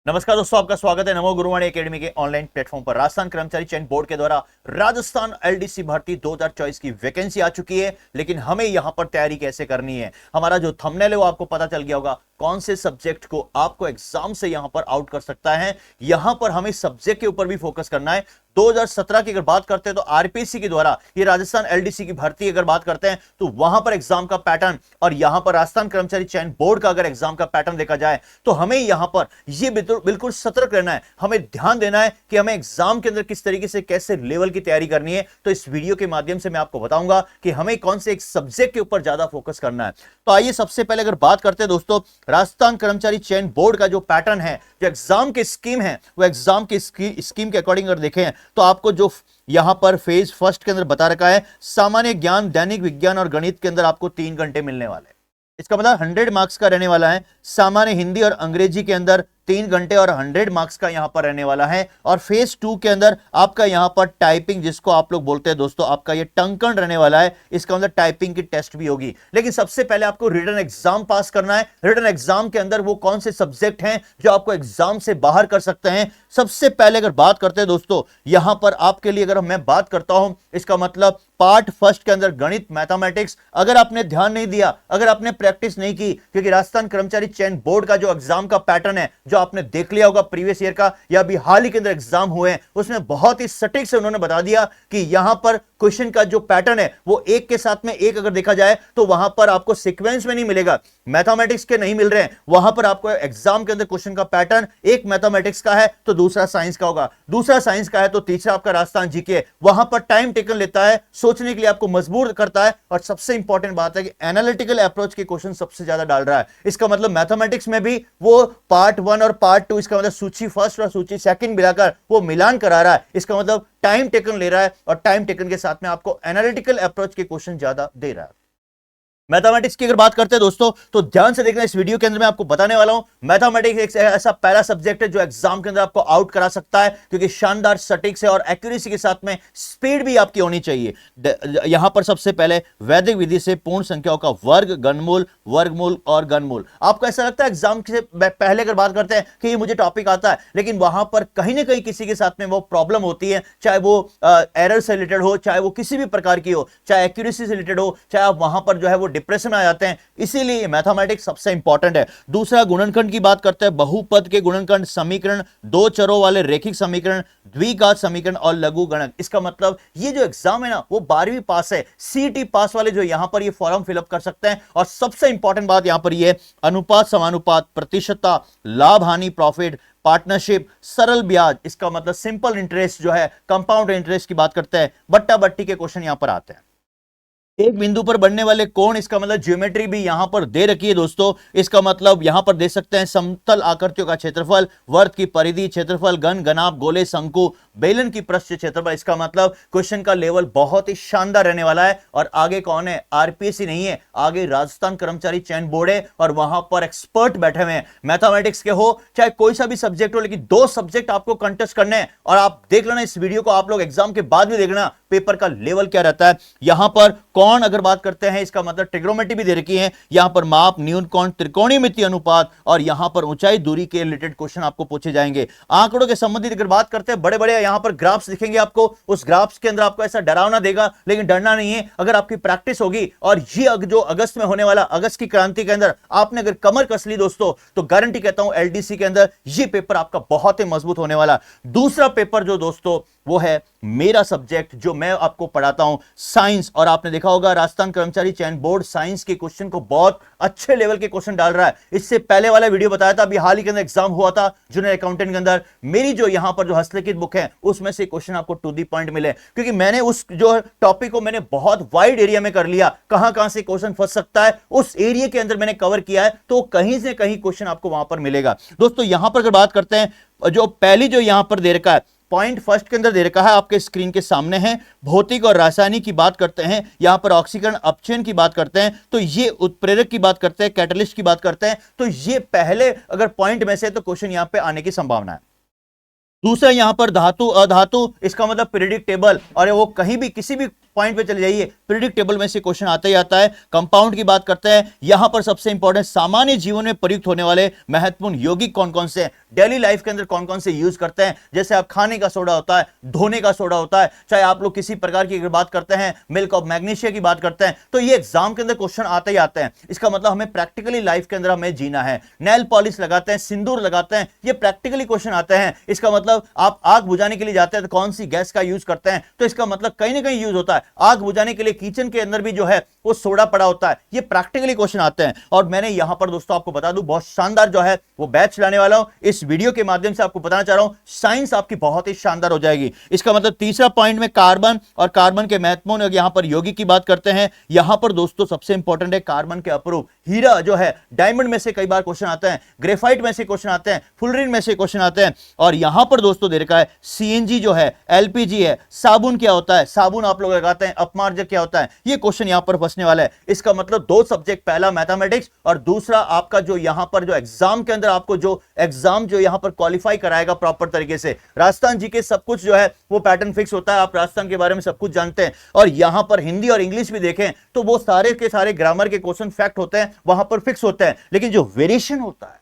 नमस्कार दोस्तों, आपका स्वागत है नमो गुरुवाणी एकेडमी के ऑनलाइन प्लेटफॉर्म पर। राजस्थान कर्मचारी चयन बोर्ड के द्वारा राजस्थान एलडीसी भर्ती 2024 की वैकेंसी आ चुकी है, लेकिन हमें यहां पर तैयारी कैसे करनी है। हमारा जो थंबनेल है वो आपको पता चल गया होगा, कौन से सब्जेक्ट को आपको एग्जाम से यहां पर आउट कर सकता है। यहां पर हमें सब्जेक्ट के ऊपर भी फोकस करना है। 2017 की अगर बात करते हैं तो आरपीएससी के द्वारा ये राजस्थान एलडीसी की भर्ती अगर बात करते हैं तो वहां पर एग्जाम का पैटर्न और यहां पर राजस्थान कर्मचारी चयन बोर्ड का अगर एग्जाम का पैटर्न देखा जाए तो हमें यहां पर ये बिल्कुल सतर्क रहना है। हमें ध्यान देना है कि हमें एग्जाम के अंदर किस तरीके से कैसे लेवल की तैयारी करनी है। तो इस वीडियो के माध्यम से मैं आपको बताऊंगा कि हमें कौन से एक सब्जेक्ट के ऊपर ज्यादा फोकस करना है। तो आइए सबसे पहले अगर बात करते हैं दोस्तों, राजस्थान कर्मचारी चयन बोर्ड का जो पैटर्न है, जो एग्जाम की स्कीम है, वो एग्जाम की स्कीम के अकॉर्डिंग अगर देखें तो आपको जो यहां पर फेज फर्स्ट के अंदर बता रखा है, सामान्य ज्ञान, दैनिक विज्ञान और गणित के अंदर आपको 3 घंटे मिलने वाले हैं। इसका मतलब 100 मार्क्स का रहने वाला है। सामान्य हिंदी और अंग्रेजी के अंदर 3 घंटे और 100 मार्क्स का यहां पर रहने वाला है। और फेज 2 के अंदर आपका यहां पर टाइपिंग, जिसको आप लोग बोलते हैं दोस्तों, आपका ये टंकन रहने वाला है। इसका मतलब टाइपिंग की टेस्ट भी होगी, लेकिन सबसे पहले आपको रिटन एग्जाम पास करना है। रिटन एग्जाम के अंदर वो कौन से सब्जेक्ट हैं जो आपको एग्जाम से बाहर कर सकते हैं। सबसे पहले अगर बात करते हैं दोस्तों, यहां पर आपके लिए अगर मैं बात करता हूं, इसका मतलब पार्ट फर्स्ट के अंदर गणित, मैथमेटिक्स, अगर आपने ध्यान नहीं दिया, अगर आपने प्रैक्टिस नहीं की, क्योंकि राजस्थान कर्मचारी चयन बोर्ड का जो एग्जाम का पैटर्न है, जो आपने देख लिया होगा प्रीवियस ईयर का या अभी हाल ही के अंदर एग्जाम हुए हैं, उसमें बहुत ही सटीक से उन्होंने बता दिया कि यहां पर क्वेश्चन का जो पैटर्न है वो एक के साथ में एक अगर देखा जाए तो वहां पर आपको सीक्वेंस में नहीं मिलेगा, मैथमेटिक्स के नहीं मिल रहे हैं। वहां पर आपको एग्जाम के अंदर क्वेश्चन का पैटर्न एक मैथमेटिक्स का है तो दूसरा साइंस का होगा, दूसरा साइंस का है तो तीसरा आपका राजस्थान जीके। वहां पर टाइम टेकन लेता है, सोचने के लिए आपको मजबूर करता है। और सबसे इंपॉर्टेंट बात है कि एनालिटिकल अप्रोच के क्वेश्चन सबसे ज्यादा डाल रहा है। इसका मतलब मैथमेटिक्स में भी वो पार्ट 1 और पार्ट 2, इसका मतलब सूची फर्स्ट और सूची सेकंड मिलाकर वो मिलान करा रहा है। इसका मतलब टाइम टेकन ले रहा है और टाइम टेकन के साथ में आपको एनालिटिकल अप्रोच के क्वेश्चन ज्यादा दे रहा है। मैथमेटिक्स की अगर बात करते हैं दोस्तों तो ध्यान से देखना, इस वीडियो के अंदर मैं आपको बताने वाला हूं मैथमेटिक्स एक ऐसा पहला सब्जेक्ट है जो एग्जाम के अंदर आपको आउट करा सकता है, क्योंकि शानदार सटीक से और एक्यूरेसी के साथ में स्पीड भी आपकी होनी चाहिए। यहां पर सबसे पहले वैदिक विधि से पूर्ण संख्याओं का वर्ग, घनमूल, वर्गमूल और घनमूल। आपको ऐसा लगता है एग्जाम से पहले अगर बात करते हैं कि ये मुझे टॉपिक आता है, लेकिन वहां पर कहीं ना कहीं किसी के साथ में वो प्रॉब्लम होती है, चाहे वो एरर से रिलेटेड हो, चाहे वो किसी भी प्रकार की हो, चाहे एक्यूरेसी से रिलेटेड हो, चाहे आप वहां पर जो है वो डिप्रेशन में आ जाते हैं। इसीलिए मैथमेटिक्स सबसे इंपॉर्टेंट है। दूसरा गुणनखंड की बात करते हैं, बहुपद के गुणनखंड, समीकरण, 2 चरों वाले रेखिक समीकरण, द्विघात समीकरण और लघु गणक। इसका मतलब ये जो एग्जाम है ना, वो 12वीं पास है, सीईटी पास वाले जो यहां पर ये फॉर्म फिलअप कर सकते हैं। और सबसे इंपॉर्टेंट बात यहां पर ये है, अनुपात, समानुपात, प्रतिशतता, लाभ हानि, प्रॉफिट, पार्टनरशिप, सरल ब्याज, इसका मतलब सिंपल इंटरेस्ट जो है, कंपाउंड इंटरेस्ट की बात करते हैं, बट्टा बट्टी के क्वेश्चन यहां पर आते हैं। एक बिंदु पर बनने वाले कोण, इसका मतलब ज्योमेट्री भी यहां पर दे रखी है दोस्तों। इसका मतलब यहां पर दे सकते हैं समतल आकृतियों का क्षेत्रफल, वर्त की परिधि, क्षेत्रफल, घन, घनाभ, गोले, शंकु, बेलन की पृष्ठ क्षेत्रफल। इसका मतलब क्वेश्चन का लेवल बहुत ही शानदार रहने वाला है। और आगे कौन है? आरपीएससी नहीं है, आगे राजस्थान कर्मचारी चयन बोर्ड है और वहां पर एक्सपर्ट बैठे हुए हैं। मैथमेटिक्स के हो चाहे कोई सा भी सब्जेक्ट हो, लेकिन 2 सब्जेक्ट आपको कंटेस्ट करने हैं। और आप देख लेना इस वीडियो को, आप लोग एग्जाम के बाद भी देखना पेपर का लेवल क्या रहता है। यहां पर कोण अगर बात करते हैं, इसका मतलब ट्रिग्नोमेट्री भी दे रखी है। यहां पर माप, न्यून कोण, त्रिकोणीय मिति अनुपात और यहां पर ऊंचाई दूरी के रिलेटेड क्वेश्चन आपको पूछे जाएंगे। आंकड़ों के संबंधित अगर बात करते हैं, बड़े बड़े यहां पर ग्राफ्स दिखेंगे आपको। उस ग्राफ्स के अंदर आपको ऐसा डरावना देगा, लेकिन डरना नहीं है। अगर आपकी प्रैक्टिस होगी और ये जो अगस्त में होने वाला अगस्त की क्रांति के अंदर आपने अगर कमर कस ली दोस्तों, तो गारंटी कहता हूं एलडीसी के अंदर ये पेपर आपका बहुत ही मजबूत होने वाला। दूसरा पेपर जो दोस्तों वो है मेरा सब्जेक्ट, जो मैं आपको पढ़ाता हूं, साइंस। और आपने देखा होगा राजस्थान कर्मचारी चयन बोर्ड साइंस के क्वेश्चन को बहुत अच्छे लेवल के क्वेश्चन डाल रहा है। इससे पहले वाला वीडियो बताया था, अभी हाल ही के अंदर एग्जाम हुआ था जूनियर अकाउंटेंट के अंदर। मेरी जो यहां पर जो हस्तलिखित बुक है उसमें से क्वेश्चन आपको टू दी पॉइंट मिले, क्योंकि मैंने उस जो टॉपिक को मैंने बहुत वाइड एरिया में कर लिया। कहां से क्वेश्चन फंस सकता है उस एरिया के अंदर मैंने कवर किया है, तो कहीं से कहीं क्वेश्चन आपको वहां पर मिलेगा दोस्तों। यहां पर अगर बात करते हैं, जो पहली जो यहां पर दे रखा है पॉइंट फर्स्ट के अंदर दे रखा है, आपके स्क्रीन के सामने है। भौतिक और रासायनिक की बात करते हैं, यहां पर ऑक्सीकरण अपचयन की बात करते हैं, तो ये उत्प्रेरक की बात करते हैं, कैटलिस्ट की बात करते हैं। तो ये पहले अगर पॉइंट में से तो क्वेश्चन यहां पे आने की संभावना है। दूसरा यहां पर धातु अधातु, इसका मतलब पीरियडिक टेबल, और वो कहीं भी किसी भी पॉइंट पे चले जाइए, प्रिडिक्टेबल में से क्वेश्चन आता ही आता है। कंपाउंड की बात करते हैं, यहां पर सबसे इंपॉर्टेंट सामान्य जीवन में प्रयुक्त होने वाले महत्वपूर्ण यौगिक कौन कौन से हैं, डेली लाइफ के अंदर कौन कौन से यूज करते हैं। जैसे आप खाने का सोडा होता है, धोने का सोडा होता है, चाहे आप लोग किसी प्रकार की बात करते हैं, मिल्क ऑफ मैग्नीशिया की बात करते हैं, तो ये एग्जाम के अंदर क्वेश्चन आते ही आते हैं। इसका मतलब हमें प्रैक्टिकली लाइफ के अंदर हमें जीना है। नेल पॉलिश लगाते हैं, सिंदूर लगाते हैं, ये प्रैक्टिकली क्वेश्चन आते हैं। इसका मतलब आप आग बुझाने के लिए जाते हैं तो कौन सी गैस का यूज करते हैं, तो इसका मतलब कहीं ना कहीं यूज होता है। आग बुझाने के लिए किचन के अंदर भी जो है वो सोडा पड़ा होता है। ये प्रैक्टिकली क्वेश्चन आते हैं। और मैंने यहां पर दोस्तों आपको बता दूं, बहुत शानदार जो है वो बैच लाने वाला हूं। इस वीडियो के माध्यम से आपको बताना चाह रहा हूं, साइंस आपकी बहुत ही शानदार हो जाएगी। इसका मतलब तीसरा पॉइंट में कार्बन और कार्बन के महत्वपूर्ण यहां पर यौगिक की बात करते हैं। यहां पर दोस्तों सबसे इंपॉर्टेंट है कार्बन के अपरूप। हीरा जो है, डायमंड में से कई बार क्वेश्चन आते हैं, ग्रेफाइट में से क्वेश्चन आते हैं, फुलरिन में से क्वेश्चन आते हैं। और यहां पर दोस्तों दे रखा है सीएनजी जो है, एलपीजी है, साबुन क्या होता है, साबुन आप लोग लगाते हैं, अपमार्जक क्या होता है, ये क्वेश्चन यहां पर फंसने वाला है। इसका मतलब दो सब्जेक्ट, पहला मैथमेटिक्स और दूसरा आपका जो यहां पर जो एग्जाम के अंदर आपको जो एग्जाम जो यहां पर क्वालिफाई कराएगा प्रॉपर तरीके से। राजस्थान जी के सब कुछ जो है वो पैटर्न फिक्स होता है, आप राजस्थान के बारे में सब कुछ जानते हैं। और यहां पर हिंदी और इंग्लिश भी देखें तो वो सारे के सारे ग्रामर के क्वेश्चन फैक्ट होते हैं, वहां पर फिक्स होते हैं। लेकिन जो वेरिएशन होता है,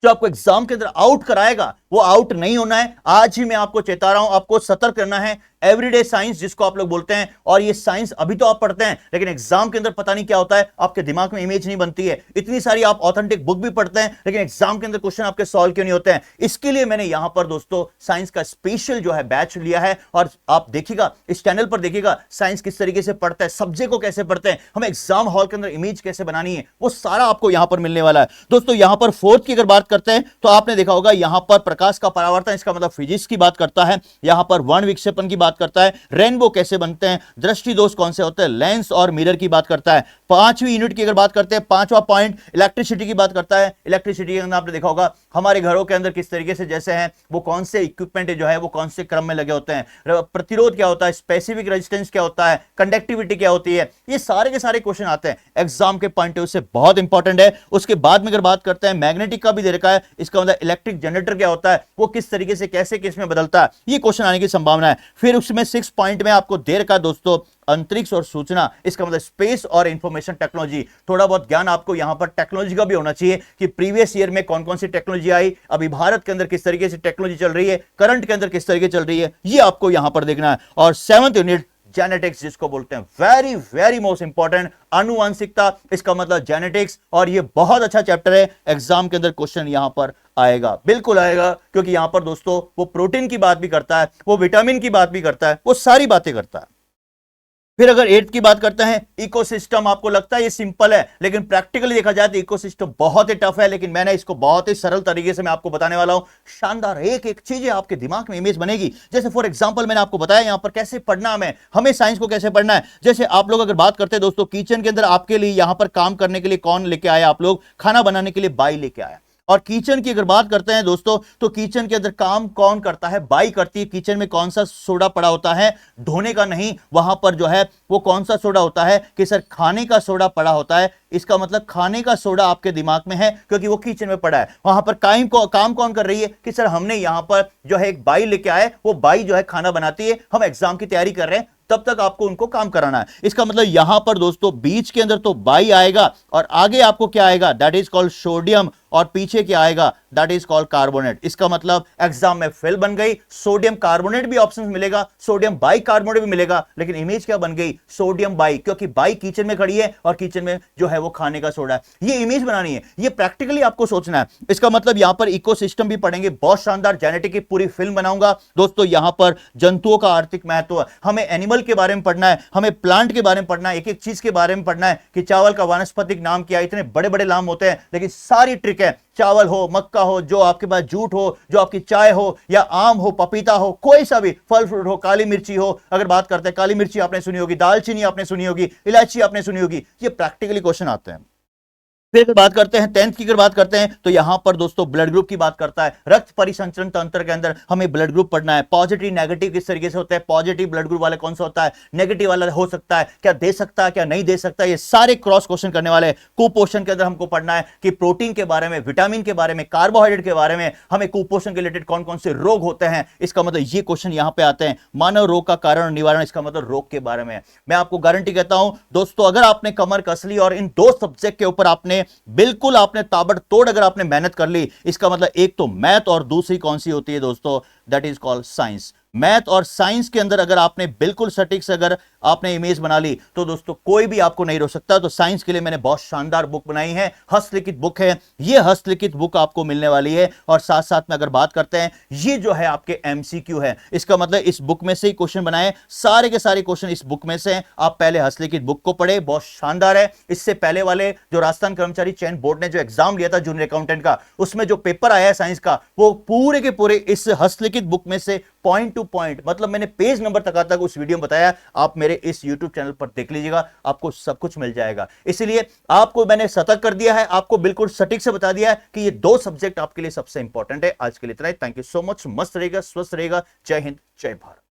जो आपको एग्जाम के अंदर आउट कराएगा, वो आउट नहीं होना है। आज ही मैं आपको चेता रहा हूं, आपको सतर्क करना है। एवरीडे साइंस जिसको आप लोग बोलते हैं, और ये साइंस अभी तो आप पढ़ते हैं, लेकिन एग्जाम के अंदर पता नहीं क्या होता है, आपके दिमाग में इमेज नहीं बनती है। इतनी सारी आप ऑथेंटिक बुक भी पढ़ते हैं, लेकिन एग्जाम के अंदर क्वेश्चन आपके सॉल्व क्यों नहीं होते हैं। इसके लिए मैंने यहां पर दोस्तों साइंस का स्पेशल जो है बैच लिया है। और आप देखिएगा, इस चैनल पर देखिएगा साइंस किस तरीके से पढ़ता है, सब्जेक्ट को कैसे पढ़ते हैं, हमें एग्जाम हॉल के अंदर इमेज कैसे बनानी है, वो सारा आपको यहां पर मिलने वाला है। दोस्तों यहां पर फोर्थ की अगर बात करते हैं तो आपने देखा होगा यहां पर प्रकाश का परावर्तन, इसका मतलब फिजिक्स की बात करता है। यहां पर वर्ण विक्षेपण की बात करता है, रेनबो कैसे बनते हैं, दृष्टि दोष कौन से होते हैं, लेंस और मिरर की बात करता है। पांचवी यूनिट की अगर बात करते हैं, पांचवा पॉइंट इलेक्ट्रिसिटी की बात करता है। इलेक्ट्रिसिटी के अंदर आपने देखा होगा हमारे घरों के अंदर किस तरीके से जैसे हैं वो कौन से इक्विपमेंट जो है वो कौन से क्रम में लगे होते हैं, प्रतिरोध क्या होता है, स्पेसिफिक रेजिस्टेंस क्या होता है, कंडक्टिविटी क्या होती है, ये सारे के सारे क्वेश्चन आते हैं एग्जाम के पॉइंट ऑफ व्यू से, बहुत इंपॉर्टेंट है। उसके बाद में अगर बात करते हैं मैग्नेटिक का भी दे रखा है, इसका मतलब इलेक्ट्रिक जनरेटर क्या होता है, वो किस तरीके से कैसे किस में बदलता है, ये क्वेश्चन आने की संभावना है। फिर उसमें 6 पॉइंट में आपको दे रखा है दोस्तों अंतरिक्ष और सूचना, इसका मतलब स्पेस और इंफॉर्मेशन टेक्नोलॉजी। थोड़ा बहुत ज्ञान आपको यहां पर टेक्नोलॉजी का भी होना चाहिए कि प्रीवियस ईयर में कौन कौन सी टेक्नोलॉजी आई, अभी भारत के अंदर किस तरीके से टेक्नोलॉजी चल रही है, करंट के अंदर किस तरीके चल रही है, ये आपको यहां पर देखना है। और 7th यूनिट जेनेटिक्स जिसको बोलते हैं, वेरी वेरी मोस्ट इंपॉर्टेंट, आनुवंशिकता, इसका मतलब जेनेटिक्स। और ये बहुत अच्छा चैप्टर है, एग्जाम के अंदर क्वेश्चन यहां पर आएगा, बिल्कुल आएगा, क्योंकि यहां पर दोस्तों वो प्रोटीन की बात भी करता है, वो विटामिन की बात भी करता है, वो सारी बातें करता है। फिर अगर 8th की बात करते हैं, इकोसिस्टम, आपको लगता है ये सिंपल है, लेकिन प्रैक्टिकली देखा जाए तो इकोसिस्टम बहुत ही टफ है, लेकिन मैंने इसको बहुत ही सरल तरीके से मैं आपको बताने वाला हूं। शानदार एक एक चीजें आपके दिमाग में इमेज बनेगी। जैसे फॉर एग्जांपल मैंने आपको बताया यहां पर कैसे पढ़ना हमें साइंस को कैसे पढ़ना है। जैसे आप लोग अगर बात करते हैं दोस्तों, किचन के अंदर आपके लिए यहां पर काम करने के लिए कौन लेके आया, आप लोग खाना बनाने के लिए बाई लेके आया। और किचन की अगर बात करते हैं दोस्तों, तो किचन के अंदर काम कौन करता है, बाई करती है। किचन में कौन सा सोडा पड़ा होता है, धोने का नहीं, वहां पर जो है वो कौन सा सोडा होता है कि सर खाने का सोडा पड़ा होता है। इसका मतलब खाने का सोडा आपके दिमाग में है क्योंकि वो किचन में पड़ा है। वहां पर काम कौन कर रही है कि सर हमने यहां पर जो है एक बाई लेके आए, वो बाई जो है खाना बनाती है, हम एग्जाम की तैयारी कर रहे हैं, तब तक आपको उनको काम कराना है। इसका मतलब यहां पर दोस्तों बीच के अंदर तो बाई आएगा और आगे आपको क्या आएगा, दैट इज कॉल्ड सोडियम, और पीछे क्या आएगा, दैट इज कॉल्ड कार्बोनेट। इसका मतलब एग्जाम में फेल बन गई, सोडियम कार्बोनेट भी ऑप्शन मिलेगा, सोडियम बाई कार्बोनेट भी मिलेगा, लेकिन इमेज क्या बन गई, सोडियम बाई, क्योंकि बाई किचन में खड़ी है और किचन में जो है वो खाने का सोडा है। ये इमेज बनानी है, ये प्रैक्टिकली आपको सोचना है। इसका मतलब यहां पर इकोसिस्टम भी पढ़ेंगे, बहुत शानदार जेनेटिक की पूरी फिल्म बनाऊंगा दोस्तों। यहां पर जंतुओं का आर्थिक महत्व, हमें एनिमल के बारे में पढ़ना है, हमें प्लांट के बारे में पढ़ना है, एक एक चीज के बारे में पढ़ना है कि चावल का वानस्पतिक नाम क्या है। इतने बड़े बड़े नाम होते हैं, लेकिन सारी ट्रिक है, चावल हो, मक्का हो, जो आपके पास जूट हो, जो आपकी चाय हो, या आम हो, पपीता हो, कोई सा भी फल फ्रूट हो, काली मिर्ची हो, अगर बात करते हैं काली मिर्ची आपने सुनी होगी, दालचीनी आपने सुनी होगी, इलायची आपने सुनी होगी, ये प्रैक्टिकली क्वेश्चन आते हैं। फिर अगर बात करते हैं 10th की, अगर बात करते हैं तो यहां पर दोस्तों ब्लड ग्रुप की बात करता है। रक्त परिसंचरण तंत्र के अंदर हमें ब्लड ग्रुप पढ़ना है। पॉजिटिव नेगेटिव किस तरीके से होता है, पॉजिटिव ब्लड ग्रुप वाला कौन सा होता है, नेगेटिव वाला हो सकता है, क्या दे सकता है क्या नहीं दे सकता, ये सारे क्रॉस क्वेश्चन करने वाले। कुपोषण के अंदर हमको पढ़ना है कि प्रोटीन के बारे में, विटामिन के बारे में, कार्बोहाइड्रेट के बारे में, हमें कुपोषण के रिलेटेड कौन कौन से रोग होते हैं, इसका मतलब ये क्वेश्चन यहां पे आते हैं। मानव रोग का कारण और निवारण, इसका मतलब रोग के बारे में। मैं आपको गारंटी कहता हूं दोस्तों, अगर आपने कमर कस ली और इन दो सब्जेक्ट के ऊपर आपने बिल्कुल आपने ताबड़तोड़ अगर आपने मेहनत कर ली, इसका मतलब एक तो मैथ और दूसरी कौन सी होती है दोस्तों, that is called science. Math और साइंस के अंदर अगर आपने बिल्कुल सटीक से अगर आपने इमेज बना ली तो दोस्तों कोई भी आपको नहीं रोक सकता। तो साइंस के लिए मैंने बहुत शानदार बुक बनाई है, हस्तलिखित बुक है। ये हस्तलिखित बुक आपको मिलने वाली है। और साथ साथ में अगर बात करते हैं, ये जो है आपके एमसीक्यू है, इसका मतलब इस बुक में से ही क्वेश्चन बनाए, सारे के सारे क्वेश्चन इस बुक में से हैं। आप पहले हस्तलिखित बुक को पढ़े, बहुत शानदार है। इससे पहले वाले जो राजस्थान कर्मचारी चयन बोर्ड ने जो एग्जाम लिया था जूनियर अकाउंटेंट का, उसमें जो पेपर आया है साइंस का, वो पूरे के पूरे इस हस्तलिखित बुक में से पॉइंट टू पॉइंट, मतलब मैंने पेज नंबर तक उस वीडियो में बताया। आप मेरे इस YouTube चैनल पर देख लीजिएगा, आपको सब कुछ मिल जाएगा। इसलिए आपको मैंने सतर्क कर दिया है, आपको बिल्कुल सटीक से बता दिया है कि ये दो सब्जेक्ट आपके लिए सबसे इंपॉर्टेंट है। आज के लिए इतना ही। Thank you so much. मस्त रहेगा, स्वस्थ रहेगा। जय हिंद, जय भारत।